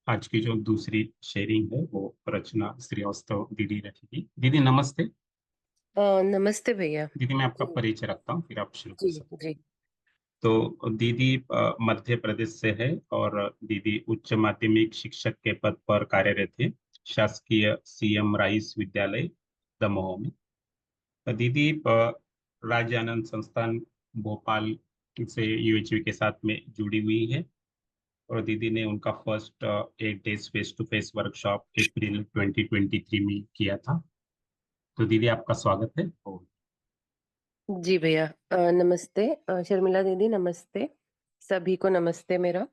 आज की जो दूसरी शेयरिंग है वो रचना श्रीवास्तव दीदी रखेगी। दीदी नमस्ते। नमस्ते भैया। दीदी मैं आपका जी। परिचय रखता हूँ, फिर आप शुरू कर जी। सकते जी। हैं। तो दीदी मध्य प्रदेश से है और दीदी उच्च माध्यमिक शिक्षक के पद पर कार्यरत है, शासकीय सीएम राइस विद्यालय दमोह में। दीदी राज्य आनंद संस्थान भोपाल से यूएचवी के साथ में जुड़ी हुई है और दीदी ने उनका first 8 days face to face workshop April 2023 में किया था। तो दीदी आपका स्वागत है। और जी भैया। नमस्ते शर्मिला दीदी, नमस्ते। सभी को नमस्ते मेरा।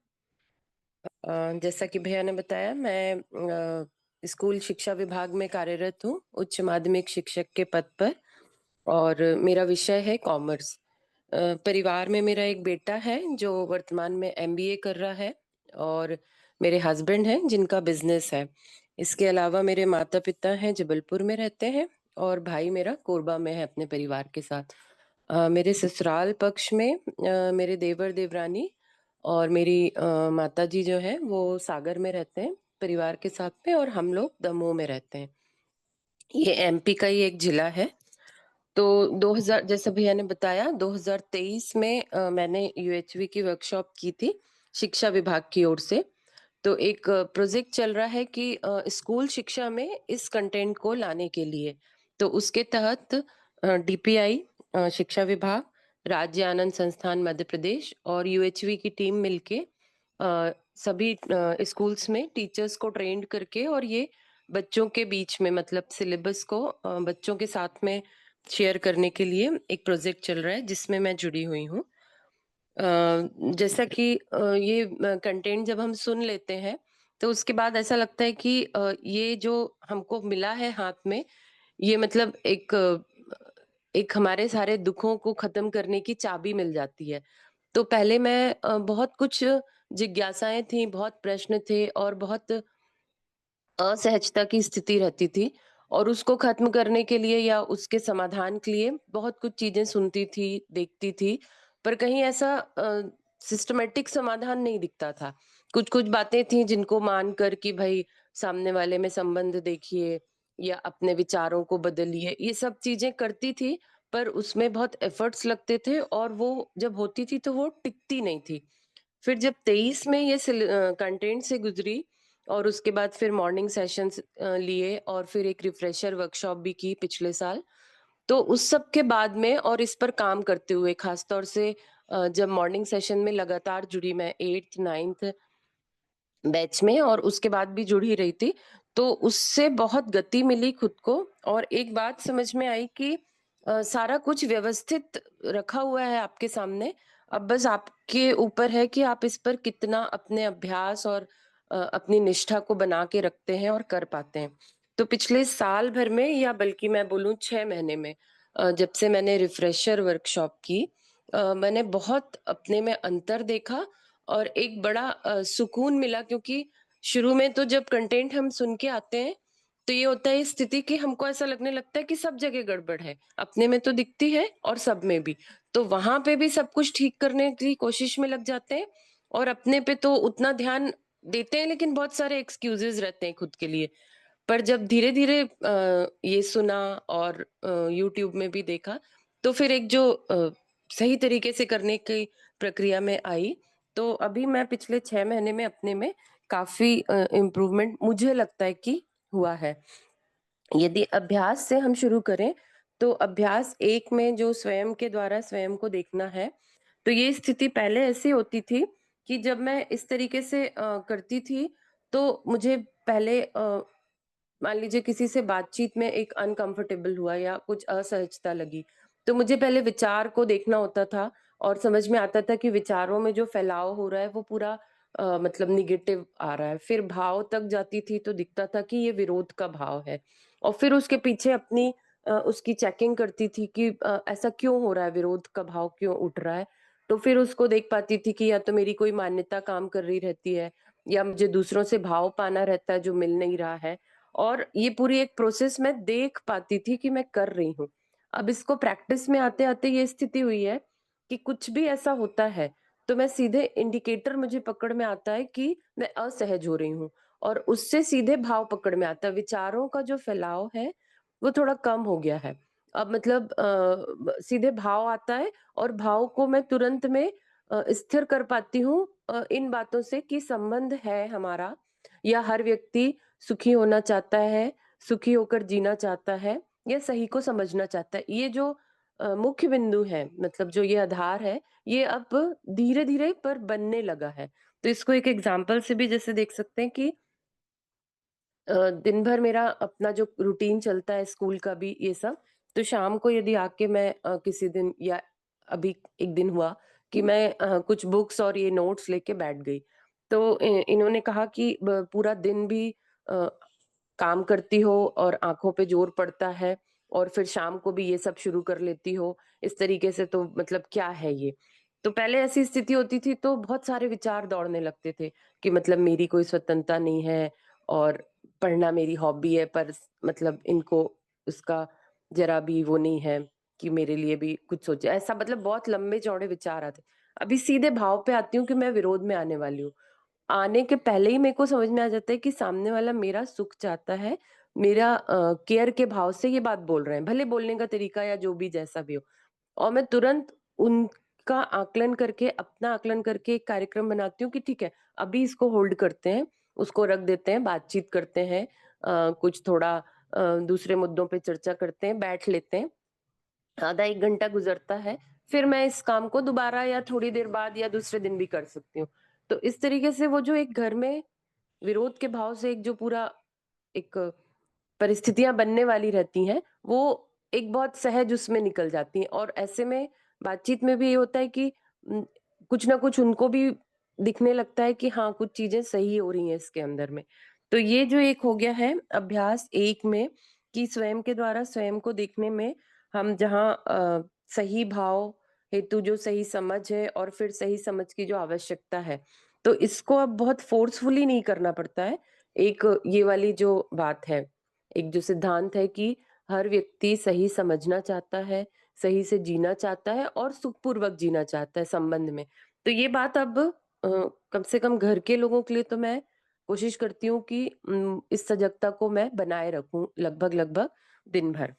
जैसा कि भैया ने बताया, मैं स्कूल शिक्षा विभाग में कार्यरत हूँ, उच्च माध्यमिक शिक्षक के पद पर। और मेरा विषय है कॉमर्स। परिवार में मेरा एक बेटा है जो वर्तमान में एमबीए कर रहा है, और मेरे हस्बैंड हैं जिनका बिजनेस है। इसके अलावा मेरे माता पिता हैं, जबलपुर में रहते हैं, और भाई मेरा कोरबा में है अपने परिवार के साथ। मेरे ससुराल पक्ष में मेरे देवर देवरानी और मेरी माता जी जो है वो सागर में रहते हैं परिवार के साथ में, और हम लोग दमोह में रहते हैं। ये एमपी का ही एक जिला है। तो 2000, जैसा भैया ने बताया, 2023 में मैंने यूएचवी की वर्कशॉप की थी शिक्षा विभाग की ओर से। तो एक प्रोजेक्ट चल रहा है कि स्कूल शिक्षा में इस कंटेंट को लाने के लिए। तो उसके तहत डीपीआई, शिक्षा विभाग, राज्य आनंद संस्थान मध्य प्रदेश और यूएचवी की टीम मिलके सभी स्कूल्स में टीचर्स को ट्रेंड करके, और ये बच्चों के बीच में, मतलब सिलेबस को बच्चों के साथ में शेयर करने के लिए एक प्रोजेक्ट चल रहा है जिसमें मैं जुड़ी हुई हूँ। जैसा कि ये कंटेंट जब हम सुन लेते हैं तो उसके बाद ऐसा लगता है कि ये जो हमको मिला है हाथ में, ये मतलब एक हमारे सारे दुखों को खत्म करने की चाबी मिल जाती है। तो पहले मैं बहुत कुछ जिज्ञासाएं थी, बहुत प्रश्न थे, और बहुत असहजता की स्थिति रहती थी, और उसको खत्म करने के लिए या उसके समाधान के लिए बहुत कुछ चीजें सुनती थी, देखती थी, पर कहीं ऐसा सिस्टमेटिक समाधान नहीं दिखता था। कुछ कुछ बातें थी जिनको मानकर कि भाई सामने वाले में संबंध देखिए या अपने विचारों को बदलिए, ये सब चीजें करती थी, पर उसमें बहुत एफर्ट्स लगते थे, और वो जब होती थी तो वो टिकती नहीं थी। फिर जब 23 में ये कंटेंट से गुजरी, और उसके बाद फिर मॉर्निंग सेशंस लिए, और फिर एक रिफ्रेशर वर्कशॉप भी की पिछले साल। तो उस सब के बाद में और इस पर काम करते हुए, खासतौर से जब मॉर्निंग सेशन में लगातार जुड़ी मैं 8th 9th बैच में, और उसके बाद भी जुड़ी रही थी, तो उससे बहुत गति मिली खुद को। और एक बात समझ में आई कि सारा कुछ व्यवस्थित रखा हुआ है आपके सामने। अब बस आपके ऊपर है कि आप इस पर कितना अपने अभ्यास और अपनी निष्ठा को बना के रखते हैं और कर पाते हैं। तो पिछले साल भर में, या बल्कि मैं बोलूं 6 महीने में, जब से मैंने रिफ्रेशर वर्कशॉप की, मैंने बहुत अपने में अंतर देखा, और एक बड़ा सुकून मिला। क्योंकि शुरू में तो जब कंटेंट हम सुन के आते हैं तो ये होता है स्थिति कि हमको ऐसा लगने लगता है कि सब जगह गड़बड़ है, अपने में तो दिखती है और सब में भी। तो वहां पे भी सब कुछ ठीक करने की कोशिश में लग जाते हैं, और अपने पे तो उतना ध्यान देते हैं, लेकिन बहुत सारे एक्सक्यूजेस रहते हैं खुद के लिए। पर जब धीरे धीरे ये सुना और यूट्यूब में भी देखा, तो फिर एक जो सही तरीके से करने की प्रक्रिया में आई। तो अभी मैं पिछले 6 महीने में अपने में काफी इम्प्रूवमेंट मुझे लगता है कि हुआ है। यदि अभ्यास से हम शुरू करें, तो अभ्यास एक में जो स्वयं के द्वारा स्वयं को देखना है, तो ये स्थिति पहले ऐसी होती थी कि जब मैं इस तरीके से करती थी, तो मुझे पहले मान लीजिए किसी से बातचीत में एक अनकंफर्टेबल हुआ या कुछ असहजता लगी, तो मुझे पहले विचार को देखना होता था, और समझ में आता था कि विचारों में जो फैलाव हो रहा है वो पूरा मतलब निगेटिव आ रहा है। फिर भाव तक जाती थी तो दिखता था कि ये विरोध का भाव है, और फिर उसके पीछे अपनी उसकी चेकिंग करती थी कि ऐसा क्यों हो रहा है, विरोध का भाव क्यों उठ रहा है। तो फिर उसको देख पाती थी कि या तो मेरी कोई मान्यता काम कर रही रहती है, या मुझे दूसरों से भाव पाना रहता है जो मिल नहीं रहा है। और ये पूरी एक प्रोसेस मैं देख पाती थी कि मैं कर रही हूँ। अब इसको प्रैक्टिस में आते आते ये स्थिति हुई है कि कुछ भी ऐसा होता है तो मैं सीधे इंडिकेटर मुझे पकड़ में आता है कि मैं असहज हो रही हूँ, और उससे सीधे भाव पकड़ में आता है। विचारों का जो फैलाव है, वो थोड़ा कम हो गया है। अब मतलब सीधे भाव आता है, और भाव को मैं तुरंत में स्थिर कर पाती हूँ इन बातों से कि संबंध है हमारा, या हर व्यक्ति सुखी होना चाहता है, सुखी होकर जीना चाहता है, या सही को समझना चाहता है। ये जो मुख्य बिंदु है, मतलब जो ये आधार है, ये अब धीरे-धीरे पर बनने लगा है। तो इसको एक एग्ज़ाम्पल से भी जैसे देख सकते हैं कि दिन भर मेरा अपना जो रूटीन चलता है स्कूल का भी ये सब, तो शाम को यदि आके मैं किसी दिन, या अभी एक दिन हुआ कि मैं कुछ बुक्स और ये नोट्स लेके बैठ गई। तो इन्होंने कहा कि ब पूरा दिन भी अ, काम करती हो और आँखों पे ज़ोर पड़ता है, और फिर शाम को भी ये सब शुरू कर लेती हो, इस तरीके से तो मतलब क्या है ये? तो पहले ऐसी स्थिति होती थी तो बहुत सारे विचार दौड़ने लगते थे कि मतलब मेरी कोई स्वतंत्रता नहीं है, और पढ़ना मेरी हॉबी है, पर मतलब इनको उसका ज़रा भी वो नहीं है कि मेरे लिए भी कुछ सोचे। ऐसा मतलब बहुत लंबे-चौड़े विचार आते। अभी सीधे भाव पे आती हूँ कि मैं विरोध में आने वाली हूँ। आने के पहले ही मेरे को समझ में आ जाता है कि सामने वाला मेरा सुख चाहता है, मेरा केयर के भाव से ये बात बोल रहे हैं, भले बोलने का तरीका या जो भी जैसा भी हो। और मैं तुरंत उनका आकलन करके, अपना आकलन करके एक कार्यक्रम बनाती हूँ कि ठीक है, अभी इसको होल्ड करते हैं, उसको रख देते हैं, बातचीत करते हैं, कुछ थोड़ा दूसरे मुद्दों पे चर्चा करते हैं, बैठ लेते हैं। आधा 1 घंटा गुज़रता है, फिर मैं इस काम को दोबारा या थोड़ी देर बाद या दूसरे दिन भी कर सकती हूँ। तो इस तरीके से वो जो एक घर में विरोध के भाव से एक जो पूरा एक परिस्थितियाँ बनने वाली रहती हैं, वो एक बहुत सहज उसमें निकल जाती हैं, और ऐसे में बातचीत में भी ये होता है कि उम, कुछ ना कुछ उनको भी दिखने लगता है कि हाँ, कुछ चीज़ें सही हो रही हैं इसके अंदर में। तो ये जो एक हो गया है अभ्यास 1 में, कि स्वयं के द्वारा स्वयं को देखने में हम जहाँ सही भाव हेतु जो सही समझ है, और फिर सही समझ की जो आवश्यकता है, तो इसको अब बहुत फ़ोर्सफुली नहीं करना पड़ता है। एक ये वाली जो बात है, एक जो सिद्धांत है कि हर व्यक्ति सही समझना चाहता है, सही से जीना चाहता है और सुखपूर्वक जीना चाहता है संबंध में। तो ये बात अब कम से कम घर के लोगों के लिए तो मैं कोशिश करती हूँ कि इस सजगता को मैं बनाए रखूँ लगभग-लगभग दिन भर।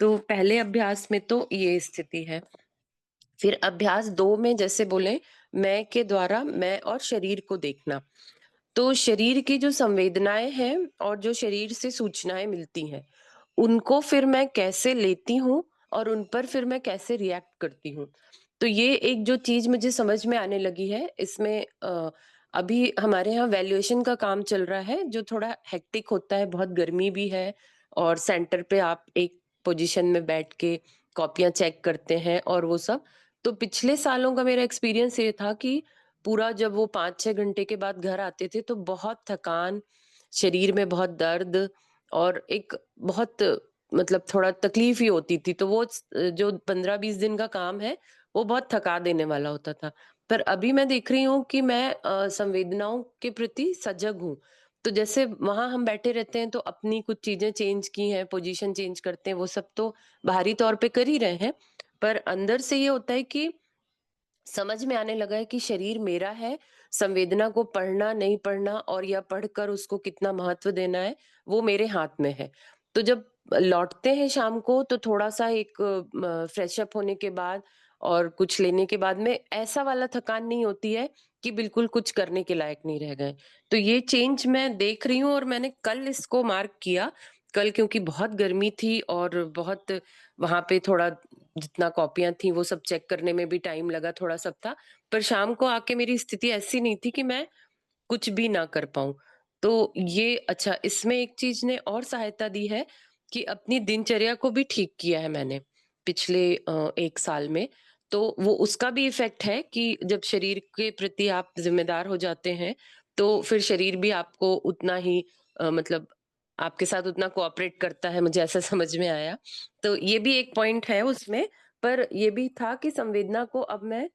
तो पहले अभ्यास में तो ये स्थिति है। फिर अभ्यास 2 में जैसे बोले, मैं के द्वारा मैं और शरीर को देखना। तो शरीर की जो संवेदनाएँ हैं और जो शरीर से सूचनाएँ मिलती हैं, उनको फिर मैं कैसे लेती हूँ और उन पर फिर मैं कैसे रिएक्ट करती हूँ। तो ये एक जो चीज़ मुझे समझ में आने लगी है, इसमें अभी हमारे यहाँ वैल्यूएशन का काम चल रहा है, जो थोड़ा हेक्टिक होता है, बहुत गर्मी भी है, और सेंटर पे आप एक पोज़ीशन में बैठ के कॉपियाँ चेक करते हैं और वो सब। तो पिछले सालों का मेरा एक्सपीरियंस ये था कि पूरा जब वो 5-6 घंटे के बाद घर आते थे तो बहुत थकान, शरीर में बहुत दर्द, और एक बहुत मतलब थोड़ा तकलीफ ही होती थी। तो वो जो 15-20 दिन का काम है, वो बहुत थका देने वाला होता था। पर अभी मैं देख रही हूँ कि मैं संवेदनाओं के प्रति सजग हूँ। तो जैसे वहाँ हम बैठे रहते हैं तो अपनी कुछ चीज़ें चेंज की हैं, पोज़ीशन चेंज करते हैं, वो सब तो बाहरी तौर पे कर ही रहे हैं। पर अंदर से ये होता है कि समझ में आने लगा है कि शरीर मेरा है, संवेदना को पढ़ना, नहीं पढ़ना और या पढ़कर उसको कितना महत्व देना है, वो मेरे हाथ में है। तो जब लौटते हैं शाम को तो थोड़ा-सा एक फ्रेश अप होने के बाद और कुछ लेने के बाद में ऐसा वाला थकान नहीं होती है कि बिल्कुल कुछ करने के लायक नहीं रह गए। तो ये चेंज मैं देख रही हूँ, और मैंने कल इसको मार्क किया। कल क्योंकि बहुत गर्मी थी और बहुत वहाँ पे थोड़ा जितना कॉपियाँ थी वो सब चेक करने में भी टाइम लगा, थोड़ा सब था। पर शाम को आके मेरी स्थिति ऐसी नहीं थी कि मैं कुछ भी ना कर पाऊँ। तो ये अच्छा, इसमें एक चीज़ ने और सहायता दी है कि अपनी दिनचर्या को भी ठीक किया है मैंने, पिछले 1 साल में। तो वो उसका भी इफ़ेक्ट है कि जब शरीर के प्रति आप ज़िम्मेदार हो जाते हैं, तो फिर शरीर भी आपको उतना ही मतलब आपके साथ उतना कोऑपरेट करता है, मुझे ऐसा समझ में आया। तो ये भी एक पॉइंट है उसमें, पर ये भी था कि संवेदना को अब मैं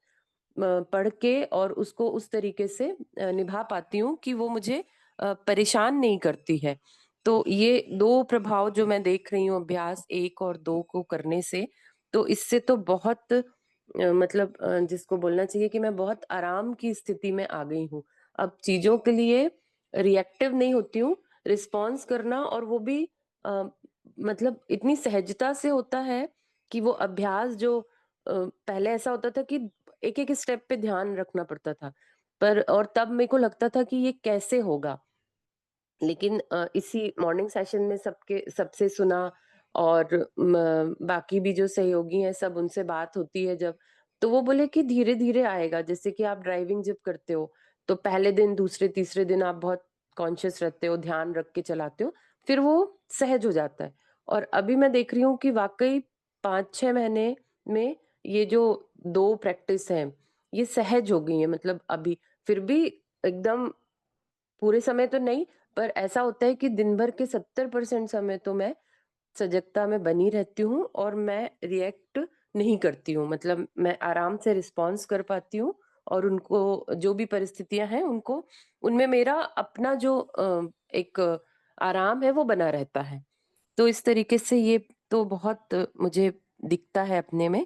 पढ़ के और उसको उस तरीके से निभा पाती हूँ कि वो मुझे परेशान नहीं करती है। तो ये 2 प्रभाव जो मैं देख रही हूँ अभ्यास 1 और 2 को करने से, तो इससे तो बहुत मतलब जिसको बोलना चाहिए कि मैं बहुत आराम की स्थिति में आ गई हूँ। अब चीज़ों के लिए रिएक्टिव नहीं होती हूँ, रिस्पॉन्स करना और वो भी अ, मतलब इतनी सहजता से होता है कि वो अभ्यास जो पहले ऐसा होता था कि एक-एक स्टेप पे ध्यान रखना पड़ता था। पर और तब मेरे को लगता था कि ये कैसे होगा? लेकिन इसी मॉर्निंग सेशन में सबके सबसे सुना और बाकी भी जो सहयोगी हैं सब उनसे बात होती है जब, तो वो बोले कि धीरे-धीरे आएगा। जैसे कि आप ड्राइविंग जब करते हो, तो पहले दिन, दूसरे, तीसरे दिन आप बहुत कॉन्शियस रहते हो, ध्यान रख के चलाते हो, फिर वो सहज हो जाता है। और अभी मैं देख रही हूँ कि वाक़ई 5-6 महीने में ये जो 2 प्रैक्टिस हैं, ये सहज हो गई हैं मतलब अभी। फिर भी एकदम पूरे समय तो नहीं, पर ऐसा होता है कि दिन भर के 70% समय तो मैं सजगता में बनी रहती हूँ और मैं रिएक्ट नहीं करती हूँ। मतलब मैं आराम से रिस्पॉन्स कर पाती हूँ और उनको जो भी परिस्थितियाँ हैं उनको उनमें मेरा अपना जो एक आराम है वो बना रहता है। तो इस तरीके से ये तो बहुत मुझे दिखता है अपने में।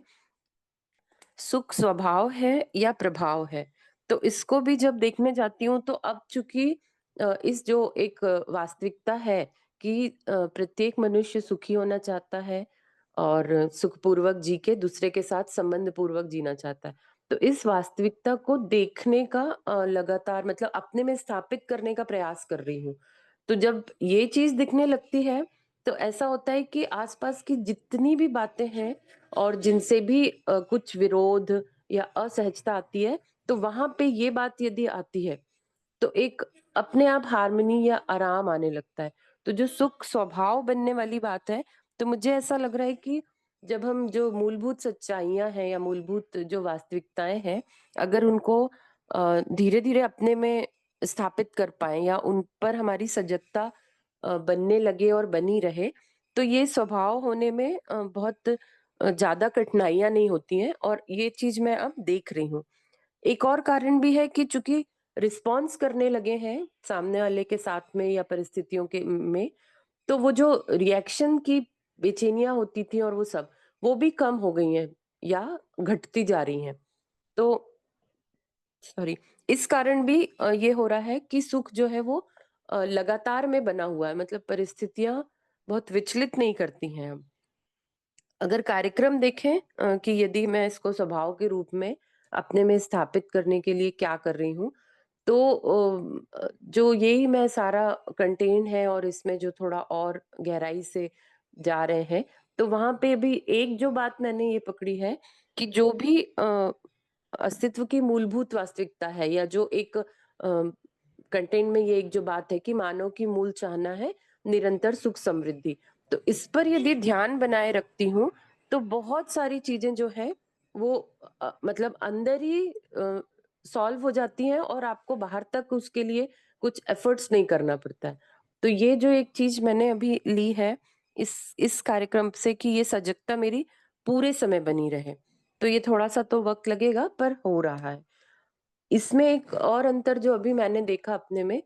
सुख स्वभाव है या प्रभाव है? तो इसको भी जब देखने जाती हूँ तो अब चूँकि इस जो एक वास्तविकता है कि प्रत्येक मनुष्य सुखी होना चाहता है और सुखपूर्वक जी के दूसरे के साथ संबंध पूर्वक जीना चाहता है। तो इस वास्तविकता को देखने का लगातार मतलब अपने में स्थापित करने का प्रयास कर रही हूँ। तो जब ये चीज़ दिखने लगती है, तो ऐसा होता है कि आस-पास की जितनी भी बातें हैं और जिनसे भी कुछ विरोध या असहजता आती है, तो वहाँ पे ये बात यदि आती है, तो एक अपने आप हार्मनी या आराम आने लगता है। तो जो सुख स्वभाव बनने वाली बात है, तो मुझे ऐसा लग रहा है कि जब हम जो मूलभूत सच्चाइयाँ हैं या मूलभूत जो वास्तविकताएँ हैं, अगर उनको धीरे-धीरे अपने में स्थापित कर पाएँ या उन पर हमारी सजगता बनने लगे और बनी रहे, तो ये स्वभाव होने में बहुत ज़्यादा कठिनाइयाँ नहीं होती हैं और ये चीज़ मैं अब देख रही हूँ। एक और कारण भी है कि चूँकि रिस्पॉन्स करने लगे हैं सामने वाले के साथ में या परिस्थितियों के में, तो वो जो रिएक्शन की बेचैनियाँ होती थी और वो सब, वो भी कम हो गई हैं या घटती जा रही हैं। तो सॉरी, इस कारण भी ये हो रहा है कि सुख जो है वो लगातार में बना हुआ है मतलब परिस्थितियाँ बहुत विचलित नहीं करती हैं अब। अगर कार्यक्रम देखें कि यदि मैं इसको स्वभाव के रूप में अपने में स्थापित करने के लिए क्या कर रही हूँ, तो जो यही मैं सारा कंटेंट है और इसमें जो थोड़ा और गहराई से जा रहे हैं, तो वहाँ पे भी एक जो बात मैंने ये पकड़ी है कि जो भी अस्तित्व की मूलभूत वास्तविकता है या जो एक कंटेंट में ये एक जो बात है कि मानव की मूल चाहना है निरंतर सुख समृद्धि। तो इस पर यदि ध्यान बनाए रखती हूँ, तो बहुत सारी चीज़ें जो हैं वो मतलब अंदर ही सॉल्व हो जाती हैं और आपको बाहर तक उसके लिए कुछ एफर्ट्स नहीं करना पड़ता है। तो ये जो एक चीज़ मैंने अभी ली है इस कार्यक्रम से कि ये सजगता मेरी पूरे समय बनी रहे। तो ये थोड़ा-सा तो वक़्त लगेगा पर हो रहा है। इसमें एक और अंतर जो अभी मैंने देखा अपने में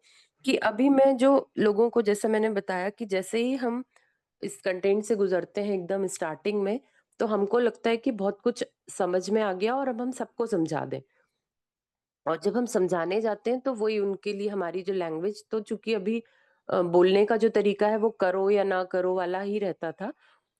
कि अभी मैं जो लोगों को जैसे मैंने बताया कि जैसे ही हम इस कंटेंट से गुजरते हैं एकदम स्टार्टिंग में, तो हमको लगता है कि बहुत कुछ समझ में आ गया और अब हम सबको समझा दें। और जब हम समझाने जाते हैं तो वही उनके लिए हमारी जो लैंग्वेज तो चूँकि अभी बोलने का जो तरीका है वो करो या ना करो वाला ही रहता था।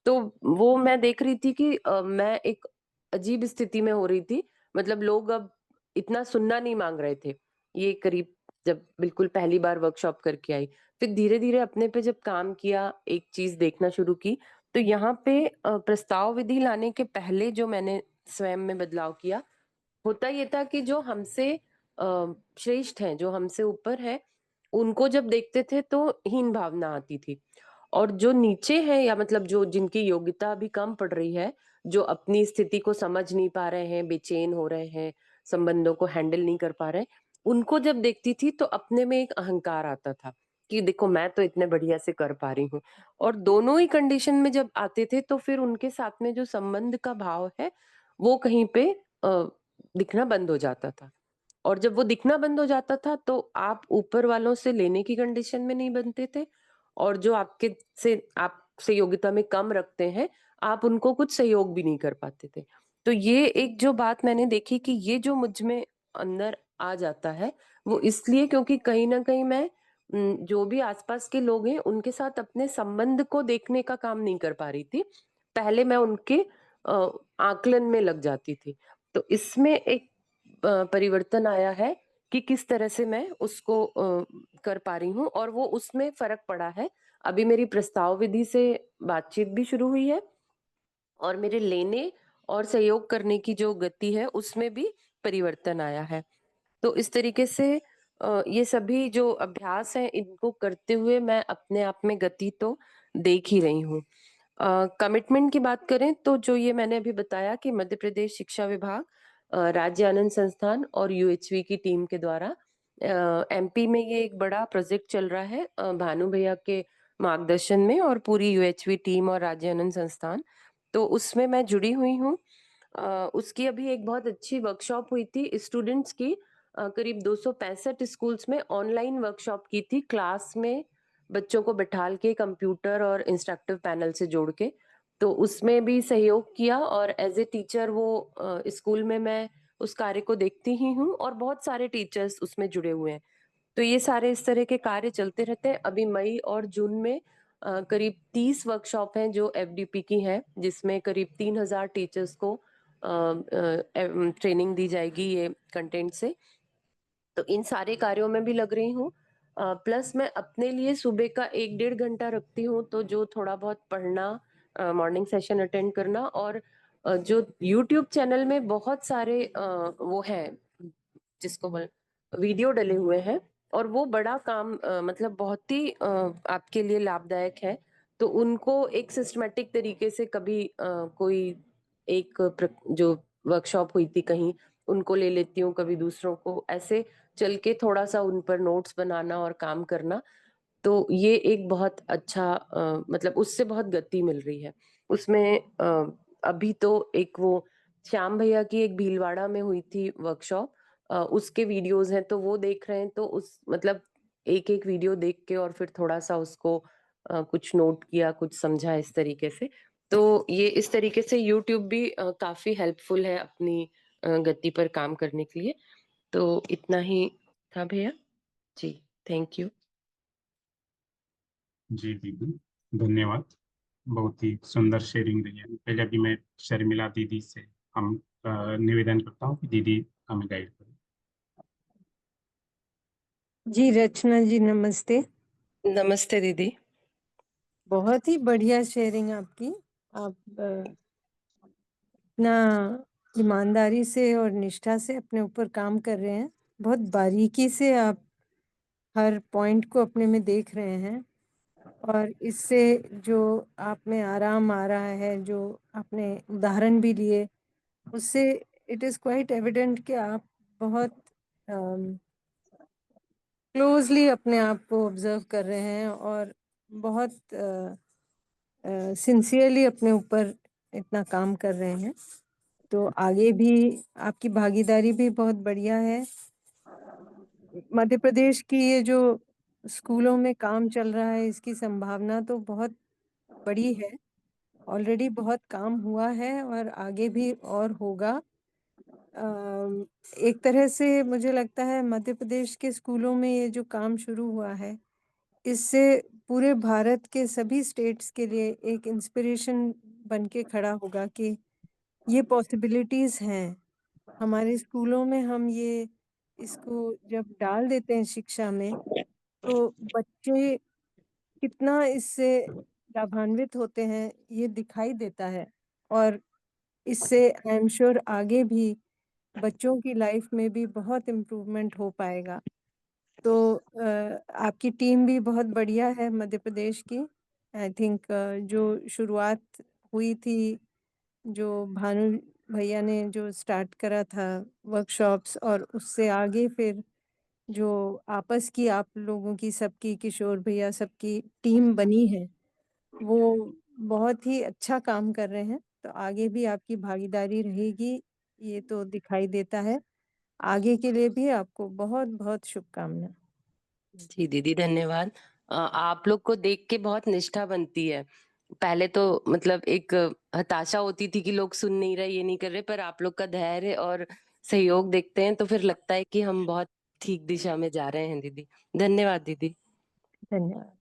तो वो मैं देख रही थी कि मैं एक अजीब स्थिति में हो रही थी। मतलब लोग अब इतना सुनना नहीं माँग रहे थे। ये करीब जब बिल्कुल पहली बार वर्कशॉप करके आई। फिर धीरे-धीरे अपने पे जब काम किया, एक चीज़ देखना शुरू की, तो यहाँ पे प्रस्ताव विधि लाने के पहले जो मैंने स्वयं में बदलाव किया होता ये था कि जो हमसे श्रेष्ठ हैं, जो हमसे ऊपर हैं, उनको जब देखते थे तो हीन भावना आती थी। और जो नीचे हैं या मतलब जो जिनकी योग्यता अभी कम पड़ रही है, जो अपनी स्थिति को समझ नहीं पा रहे हैं, बेचैन हो रहे हैं, संबंधों को हैंडल नहीं कर पा रहे हैं, उनको जब देखती थी तो अपने में एक अहंकार आता था, कि देखो मैं तो इतने बढ़िया से कर पा रही हूँ। और दोनों ही कंडीशन में जब आते थे तो फिर उनके साथ में जो संबंध का भाव है, वो कहीं पे अ, दिखना बंद हो जाता था। और जब वो दिखना बंद हो जाता था तो आप ऊपर वालों से लेने की कंडीशन में नहीं बनते थे और जो आपसे योग्यता में कम रखते हैं, आप उनको कुछ सहयोग भी नहीं कर पाते थे। तो ये एक जो बात मैंने देखी कि ये जो मुझ में अंदर आ जाता है, वो इसलिए क्योंकि कहीं न कहीं मैं जो भी आस-पास के लोग हैं, उनके साथ अपने संबंध को देखने का काम नहीं कर पा रही थी। पहले मैं उनके आकलन में लग जाती थी। तो इसमें एक परिवर्तन आया है कि किस तरह से मैं उसको कर पा रही हूँ और वो उसमें फ़र्क पड़ा है। अभी मेरी प्रस्ताव विधि से बातचीत भी शुरू हुई है और मेरे लेने और सहयोग करने की जो गति है, उसमें भी परिवर्तन आया है। तो इस तरीके से ये सभी जो अभ्यास हैं, इनको करते हुए मैं अपने आप में गति तो देख ही रही हूँ। कमिटमेंट की बात करें तो जो ये मैंने अभी बताया कि मध्य प्रदेश शिक्षा विभाग, राज्य आनंद संस्थान और यूएचवी की टीम के द्वारा एमपी में ये एक बड़ा प्रोजेक्ट चल रहा है, भानु भैया के मार्गदर्शन में और पूरी यूएचवी टीम और राज्य आनंद संस्थान, तो उसमें मैं जुड़ी हुई हूँ। उसकी अभी एक बहुत अच्छी वर्कशॉप हुई थी स्टूडेंट्स की, करीब 265 स्कूल्स में ऑनलाइन वर्कशॉप की थी, क्लास में बच्चों को बिठाल के कंप्यूटर और इंस्ट्रक्टिव पैनल से जोड़ के। तो उसमें भी सहयोग किया और एज ए टीचर वो स्कूल में मैं उस कार्य को देखती ही हूँ और बहुत सारे टीचर्स उसमें जुड़े हुए हैं। तो ये सारे इस तरह के कार्य चलते रहते हैं। अभी मई और जून में करीब 30 वर्कशॉप हैं जो एफडीपी की हैं, जिसमें करीब 3000 टीचर्स को ट्रेनिंग दी जाएगी ये कंटेंट से। तो इन सारे कार्यों में भी लग रही हूँ। प्लस मैं अपने लिए सुबह का 1 डेढ़ घंटा रखती हूँ, तो जो थोड़ा बहुत पढ़ना, मॉर्निंग सेशन अटेंड करना और जो यूट्यूब चैनल में बहुत सारे वो हैं, जिसको बोल वीडियो डले हुए हैं और वो बड़ा काम मतलब बहुत ही आपके लिए लाभदायक है। तो उनको एक सिस्टमैटिक तरीके से कभी कोई एक जो वर्कशॉप हुई थी कहीं, उनको ले लेती हूँ, कभी दूसरों को, ऐसे चल के थोड़ा-सा उन पर नोट्स बनाना और काम करना। तो ये एक बहुत अच्छा मतलब उससे बहुत गति मिल रही है। उसमें अभी तो एक वो श्याम भैया की एक भीलवाड़ा में हुई थी वर्कशॉप, उसके वीडियोज़ हैं तो वो देख रहे हैं, तो उस मतलब एक-एक वीडियो देख के और फिर थोड़ा-सा उसको कुछ नोट किया, कुछ समझा इस तरीके से। तो ये इस तरीके से यूट्यूब भी काफ़ी हेल्पफुल है अपनी गति पर काम करने के लिए। तो इतना ही था भैया। जी, थैंक यू। जी दीदी, धन्यवाद। बहुत ही सुंदर शेयरिंग रही है। पहले अभी मैं शर्मिला दीदी से हम निवेदन करता हूँ कि दीदी हमें गाइड करें। जी, रचना जी नमस्ते। नमस्ते दीदी। बहुत ही बढ़िया शेयरिंग आपकी। आप इतना ईमानदारी से और निष्ठा से अपने ऊपर काम कर रहे हैं। बहुत बारीकी से आप हर पॉइंट को अपने में देख रहे हैं और इससे जो आप में आराम आ रहा है, जो आपने उदाहरण भी लिए, उससे इट इज़ क्वाइट एविडेंट कि आप बहुत क्लोज़ली अपने आप को ऑब्ज़र्व कर रहे हैं और बहुत सिंसियरली अपने ऊपर इतना काम कर रहे हैं। तो आगे भी आपकी भागीदारी भी बहुत बढ़िया है। मध्य प्रदेश की ये जो स्कूलों में काम चल रहा है, इसकी संभावना तो बहुत बड़ी है। ऑलरेडी बहुत काम हुआ है और आगे भी और होगा। एक तरह से मुझे लगता है मध्य प्रदेश के स्कूलों में ये जो काम शुरू हुआ है, इससे पूरे भारत के सभी स्टेट्स के लिए एक इंस्पिरेशन बन के खड़ा होगा कि ये पॉसिबिलिटीज़ हैं। हमारे स्कूलों में हम ये इसको जब डाल देते हैं शिक्षा में, तो बच्चे कितना इससे लाभान्वित होते हैं, ये दिखाई देता है और इससे आई एम श्योर आगे भी बच्चों की लाइफ में भी बहुत इम्प्रूवमेंट हो पाएगा। तो आपकी टीम भी बहुत बढ़िया है मध्य प्रदेश की। आई थिंक जो शुरुआत हुई थी, जो भानु भैया ने जो स्टार्ट करा था वर्कशॉप्स और उससे आगे फिर जो आपस की आप लोगों की सबकी किशोर भैया सबकी टीम बनी है, वो बहुत ही अच्छा काम कर रहे हैं। तो आगे भी आपकी भागीदारी रहेगी, ये तो दिखाई देता है। आगे के लिए भी आपको बहुत-बहुत शुभकामनाएँ। जी दीदी, धन्यवाद। आप लोग को देख के बहुत निष्ठा बनती है। पहले तो मतलब एक हताशा होती थी कि लोग सुन नहीं रहे, ये नहीं कर रहे, पर आप लोग का धैर्य और सहयोग देखते हैं तो फिर लगता है कि हम बहुत ठीक दिशा में जा रहे हैं दीदी। धन्यवाद दीदी। धन्यवाद।